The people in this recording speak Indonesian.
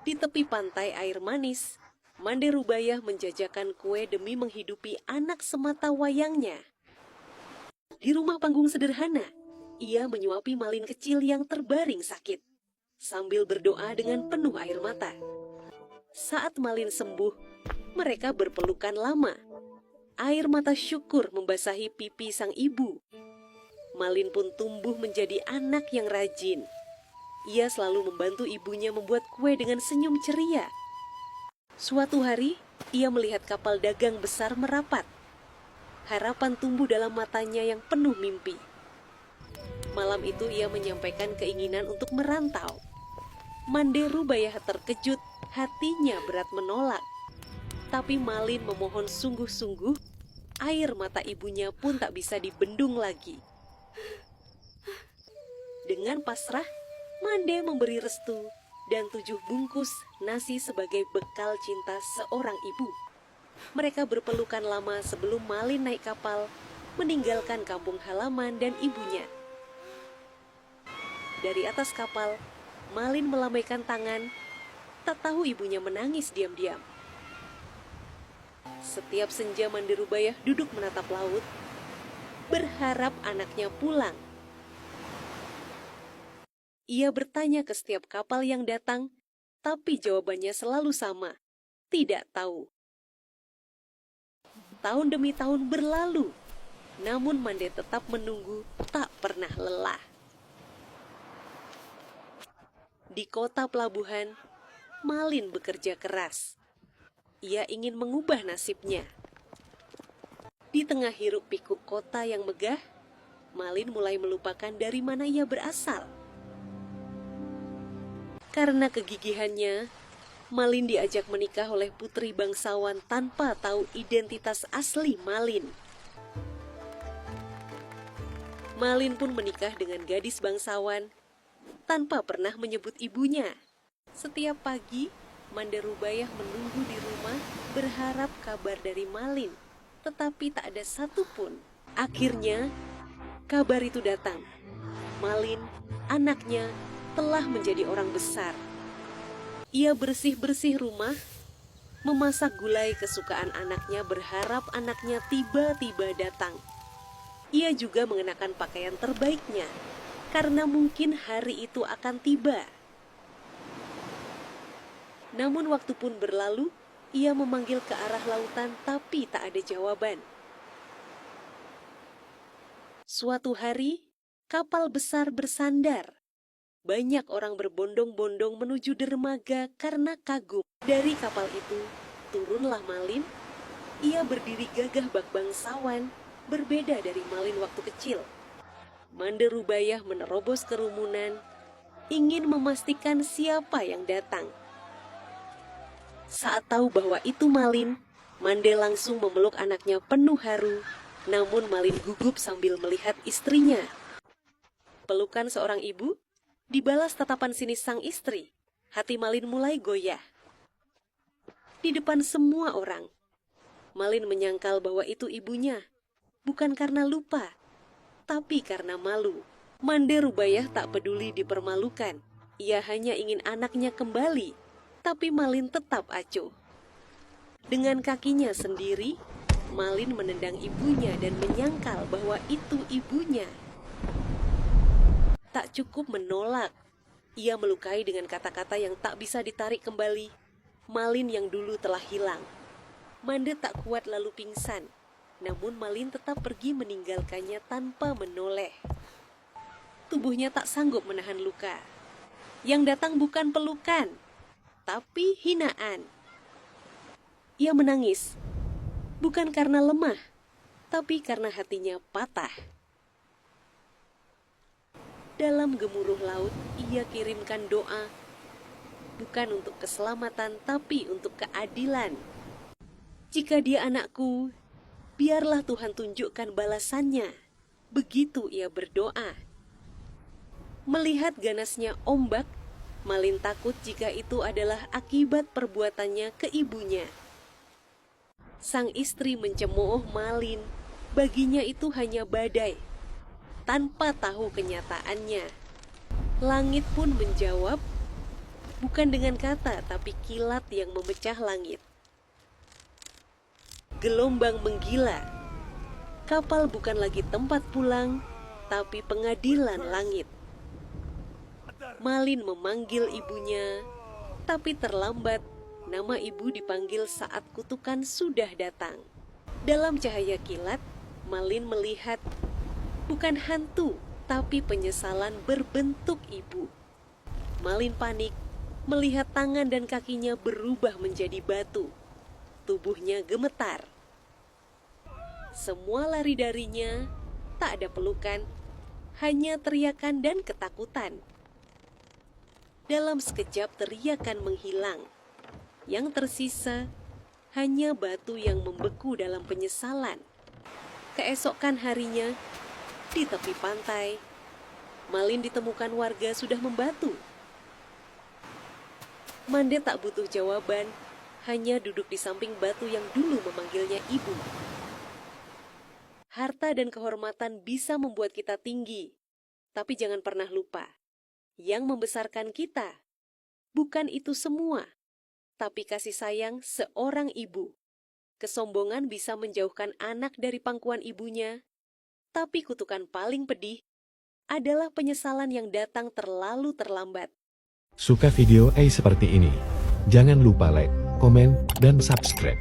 Di tepi pantai air manis, Mande Rubayah menjajakan kue demi menghidupi anak semata wayangnya. Di rumah panggung sederhana, ia menyuapi Malin kecil yang terbaring sakit, sambil berdoa dengan penuh air mata. Saat Malin sembuh, mereka berpelukan lama. Air mata syukur membasahi pipi sang ibu. Malin pun tumbuh menjadi anak yang rajin. Ia selalu membantu ibunya membuat kue dengan senyum ceria. Suatu hari, ia melihat kapal dagang besar merapat. Harapan tumbuh dalam matanya yang penuh mimpi. Malam itu ia menyampaikan keinginan untuk merantau. Mande Rubayah terkejut, hatinya berat menolak. Tapi Malin memohon sungguh-sungguh, air mata ibunya pun tak bisa dibendung lagi. Dengan pasrah, Mande memberi restu dan 7 bungkus nasi sebagai bekal cinta seorang ibu. Mereka berpelukan lama sebelum Malin naik kapal, meninggalkan kampung halaman dan ibunya. Dari atas kapal, Malin melambaikan tangan, tak tahu ibunya menangis diam-diam. Setiap senja Mande Rubayah duduk menatap laut, berharap anaknya pulang. Ia bertanya ke setiap kapal yang datang, tapi jawabannya selalu sama, tidak tahu. Tahun demi tahun berlalu, namun Mande tetap menunggu, tak pernah lelah. Di kota pelabuhan, Malin bekerja keras. Ia ingin mengubah nasibnya. Di tengah hiruk pikuk kota yang megah, Malin mulai melupakan dari mana ia berasal. Karena kegigihannya, Malin diajak menikah oleh putri bangsawan tanpa tahu identitas asli Malin. Malin pun menikah dengan gadis bangsawan tanpa pernah menyebut ibunya. Setiap pagi, Mande Rubayah menunggu di rumah berharap kabar dari Malin, tetapi tak ada satupun. Akhirnya, kabar itu datang. Malin, anaknya, telah menjadi orang besar. Ia bersih-bersih rumah, memasak gulai kesukaan anaknya berharap anaknya tiba-tiba datang. Ia juga mengenakan pakaian terbaiknya, karena mungkin hari itu akan tiba. Namun waktu pun berlalu, ia memanggil ke arah lautan tapi tak ada jawaban. Suatu hari, kapal besar bersandar. Banyak orang berbondong-bondong menuju dermaga karena kagum. Dari kapal itu, turunlah Malin. Ia berdiri gagah bak bangsawan, berbeda dari Malin waktu kecil. Mande Rubayah menerobos kerumunan, ingin memastikan siapa yang datang. Saat tahu bahwa itu Malin, Mande langsung memeluk anaknya penuh haru, namun Malin gugup sambil melihat istrinya. Pelukan seorang ibu dibalas tatapan sinis sang istri. Hati Malin mulai goyah. Di depan semua orang, Malin menyangkal bahwa itu ibunya, bukan karena lupa, tapi karena malu. Mande Rubayah tak peduli dipermalukan. Ia hanya ingin anaknya kembali, tapi Malin tetap acuh. Dengan kakinya sendiri, Malin menendang ibunya dan menyangkal bahwa itu ibunya. Tak cukup menolak, ia melukai dengan kata-kata yang tak bisa ditarik kembali. Malin yang dulu telah hilang. Mande tak kuat lalu pingsan, namun Malin tetap pergi meninggalkannya tanpa menoleh. Tubuhnya tak sanggup menahan luka. Yang datang bukan pelukan, tapi hinaan. Ia menangis, bukan karena lemah, tapi karena hatinya patah. Dalam gemuruh laut, ia kirimkan doa, bukan untuk keselamatan, tapi untuk keadilan. Jika dia anakku, biarlah Tuhan tunjukkan balasannya. Begitu ia berdoa. Melihat ganasnya ombak, Malin takut jika itu adalah akibat perbuatannya ke ibunya. Sang istri mencemooh Malin, baginya itu hanya badai, tanpa tahu kenyataannya. Langit pun menjawab, Bukan dengan kata, tapi kilat yang memecah langit. Gelombang menggila. Kapal bukan lagi tempat pulang, tapi pengadilan langit. Malin memanggil ibunya, tapi terlambat. Nama ibu dipanggil saat kutukan sudah datang. Dalam cahaya kilat, Malin melihat bukan hantu, tapi penyesalan berbentuk ibu. Malin panik, melihat tangan dan kakinya berubah menjadi batu. Tubuhnya gemetar. Semua lari darinya, tak ada pelukan, hanya teriakan dan ketakutan. Dalam sekejap teriakan menghilang. Yang tersisa hanya batu yang membeku dalam penyesalan. Keesokan harinya, di tepi pantai, Malin ditemukan warga sudah membatu. Mande tak butuh jawaban, hanya duduk di samping batu yang dulu memanggilnya ibu. Harta dan kehormatan bisa membuat kita tinggi, tapi jangan pernah lupa, yang membesarkan kita bukan itu semua, tapi kasih sayang seorang ibu. Kesombongan bisa menjauhkan anak dari pangkuan ibunya, tapi kutukan paling pedih adalah penyesalan yang datang terlalu terlambat. Suka video seperti ini? Jangan lupa like, komen, dan subscribe.